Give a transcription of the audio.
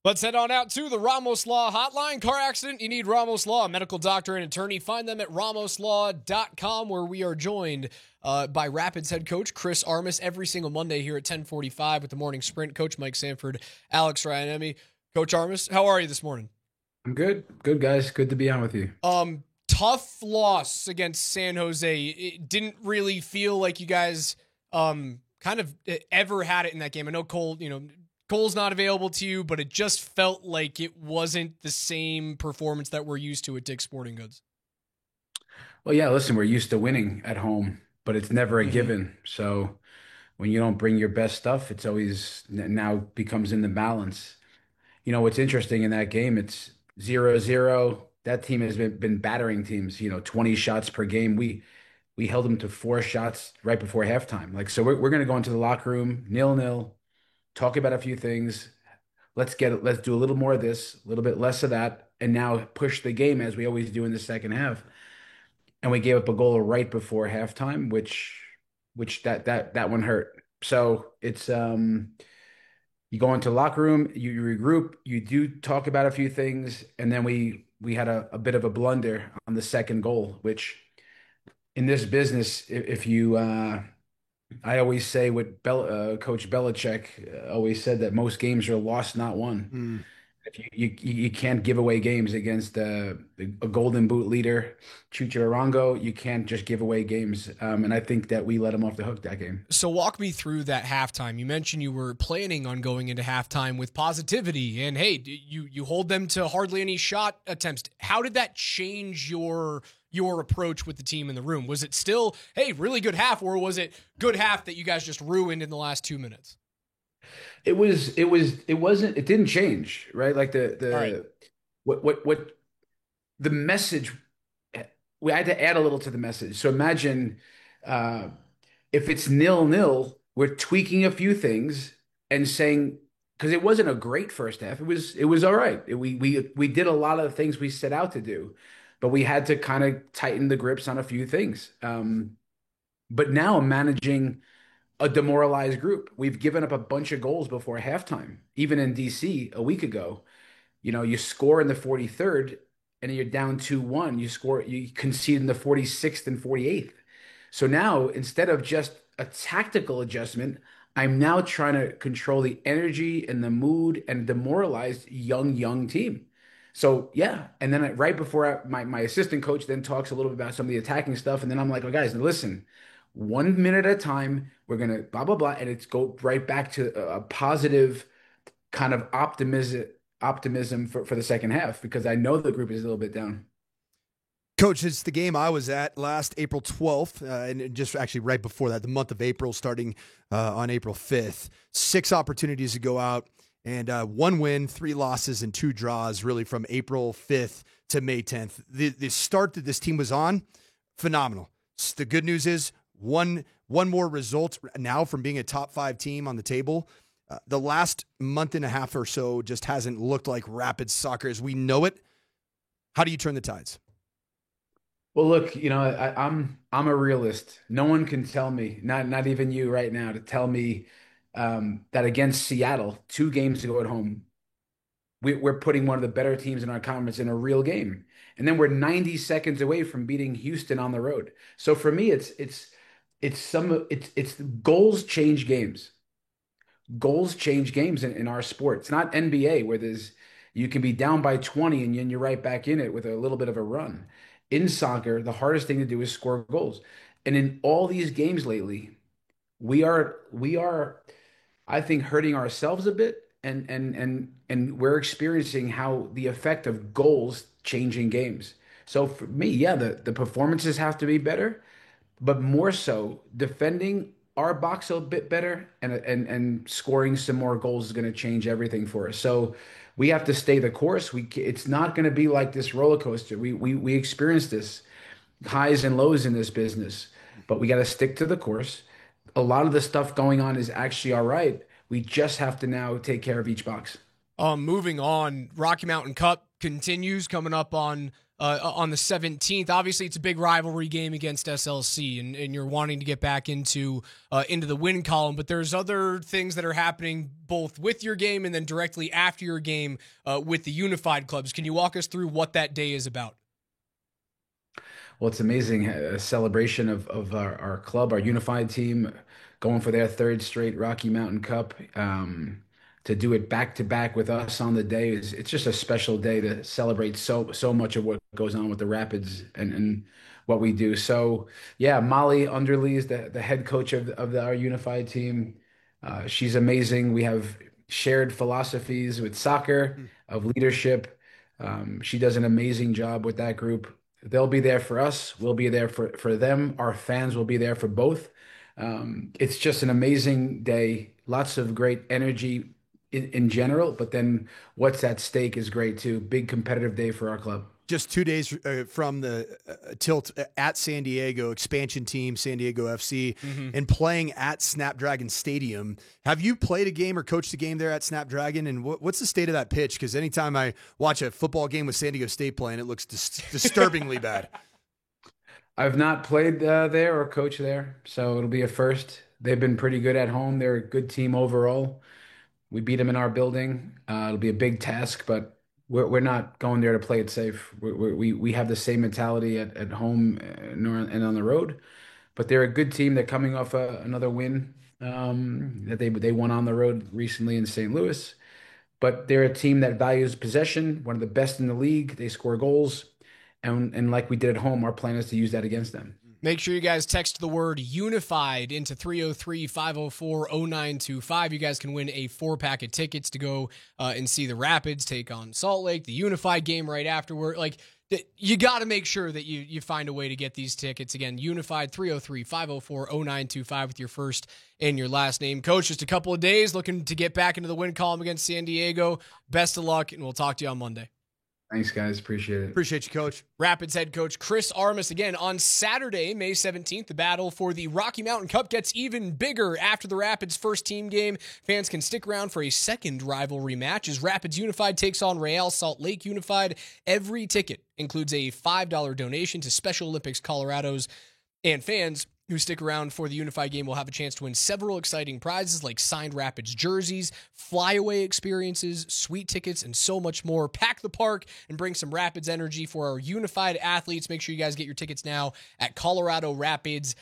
Let's head on out to the Ramos Law Hotline. Car accident, you need Ramos Law, a medical doctor and attorney. Find them at ramoslaw.com, where we are joined by Rapids head coach Chris Armas every single Monday here at 10:45 with the morning sprint. Coach Mike Sanford, Alex Ryanemi. Coach Armas, how are you this morning? I'm good. Good, guys. Good to be on with you. Tough loss against San Jose. It didn't really feel like you guys kind of ever had it in that game. I know Cole's not available to you, but it just felt like it wasn't the same performance that we're used to at Dick's Sporting Goods. Well, yeah, listen, we're used to winning at home, but it's never a given. So when you don't bring your best stuff, it's always now becomes in the balance. You know, what's interesting in that game, it's 0-0. That team has been battering teams, 20 shots per game. We held them to 4 shots right before halftime. Like, so we're going to go into the locker room, 0-0, talk about a few things. Let's do a little more of this, a little bit less of that, and now push the game as we always do in the second half. And we gave up a goal right before halftime, which that one hurt. So it's you go into the locker room, you regroup, you do talk about a few things, and then we had a bit of a blunder on the second goal, which in this business, if you I always say what Coach Belichick always said, that most games are lost, not won. If you can't give away games against a Golden Boot leader, Chucho Arango. You can't just give away games, and I think that we let him off the hook that game. So walk me through that halftime. You mentioned you were planning on going into halftime with positivity, and hey, you hold them to hardly any shot attempts. How did that change your approach with the team in the room? Was it still, hey, really good half, or was it good half that you guys just ruined in the last 2 minutes? It didn't change, right? Like Right. what the message, we had to add a little to the message. So imagine if it's 0-0, we're tweaking a few things and saying, because it wasn't a great first half. It was all right. We did a lot of the things we set out to do, but we had to kind of tighten the grips on a few things. But now managing a demoralized group. We've given up a bunch of goals before halftime. Even in DC a week ago, you score in the 43rd and you're down 2-1. You concede in the 46th and 48th. So now, instead of just a tactical adjustment, I'm now trying to control the energy and the mood and demoralized young team. So yeah, and then right before my assistant coach then talks a little bit about some of the attacking stuff, and then I'm like, oh, guys, listen, 1 minute at a time, we're gonna blah blah blah, and it's go right back to a positive kind of optimism for the second half, because I know the group is a little bit down. Coach, it's the game I was at last April 12th, and just actually right before that, the month of April, starting on April 5th. 6 opportunities to go out, and 1 win, 3 losses, and 2 draws, really from April 5th to May 10th. The start that this team was on, phenomenal. The good news is one more result now from being a top 5 team on the table. The last month and a half or so just hasn't looked like Rapids soccer as we know it. How do you turn the tides? Well, look, I'm a realist. No one can tell me, not even you right now, to tell me that against Seattle, 2 games to go at home, we're putting one of the better teams in our conference in a real game, and then we're 90 seconds away from beating Houston on the road. So for me, it's goals change games. Goals change games in our sport. It's not NBA where you can be down by 20 and then you're right back in it with a little bit of a run. In soccer, the hardest thing to do is score goals. And in all these games lately, we are I think hurting ourselves a bit, and we're experiencing how the effect of goals changing games. So for me, yeah, the performances have to be better, but more so defending our box a bit better, and scoring some more goals is going to change everything for us. So we have to stay the course. It's not going to be like this roller coaster. We experience this highs and lows in this business, but we got to stick to the course. A lot of the stuff going on is actually all right. We just have to now take care of each box. Moving on, Rocky Mountain Cup continues coming up on on the 17th. Obviously, it's a big rivalry game against SLC, and you're wanting to get back into the win column. But there's other things that are happening both with your game and then directly after your game with the Unified clubs. Can you walk us through what that day is about? Well, it's amazing, a celebration of our club, our Unified team, going for their third straight Rocky Mountain Cup. To do it back to back with us on the day it's just a special day to celebrate so much of what goes on with the Rapids and what we do. So yeah, Molly Underly is the head coach of our Unified team. She's amazing. We have shared philosophies with soccer, of leadership. She does an amazing job with that group. They'll be there for us. We'll be there for them. Our fans will be there for both. It's just an amazing day. Lots of great energy in general, but then what's at stake is great too. Big competitive day for our club. Just 2 days from the tilt at San Diego, expansion team, San Diego FC, and playing at Snapdragon Stadium. Have you played a game or coached a game there at Snapdragon? And what's the state of that pitch? Because anytime I watch a football game with San Diego State playing, it looks disturbingly bad. I've not played there or coached there, so it'll be a first. They've been pretty good at home. They're a good team overall. We beat them in our building. It'll be a big task, but we're not going there to play it safe. We have the same mentality at home and on the road. But they're a good team. They're coming off another win that they won on the road recently in St. Louis. But they're a team that values possession, one of the best in the league. They score goals. And like we did at home, our plan is to use that against them. Make sure you guys text the word Unified into 303-504-0925. You guys can win a 4-pack of tickets to go and see the Rapids take on Salt Lake, the Unified game right afterward. Like, you got to make sure that you find a way to get these tickets. Again, Unified, 303-504-0925 with your first and your last name. Coach, just a couple of days, looking to get back into the win column against San Diego. Best of luck, and we'll talk to you on Monday. Thanks, guys. Appreciate it. Appreciate you, Coach. Rapids head coach Chris Armas. Again, on Saturday, May 17th, the battle for the Rocky Mountain Cup gets even bigger after the Rapids' first team game. Fans can stick around for a second rivalry match as Rapids Unified takes on Real Salt Lake Unified. Every ticket includes a $5 donation to Special Olympics Colorado's, and fans who stick around for the Unified game will have a chance to win several exciting prizes like signed Rapids jerseys, flyaway experiences, sweet tickets, and so much more. Pack the park and bring some Rapids energy for our Unified athletes. Make sure you guys get your tickets now at coloradorapids.com.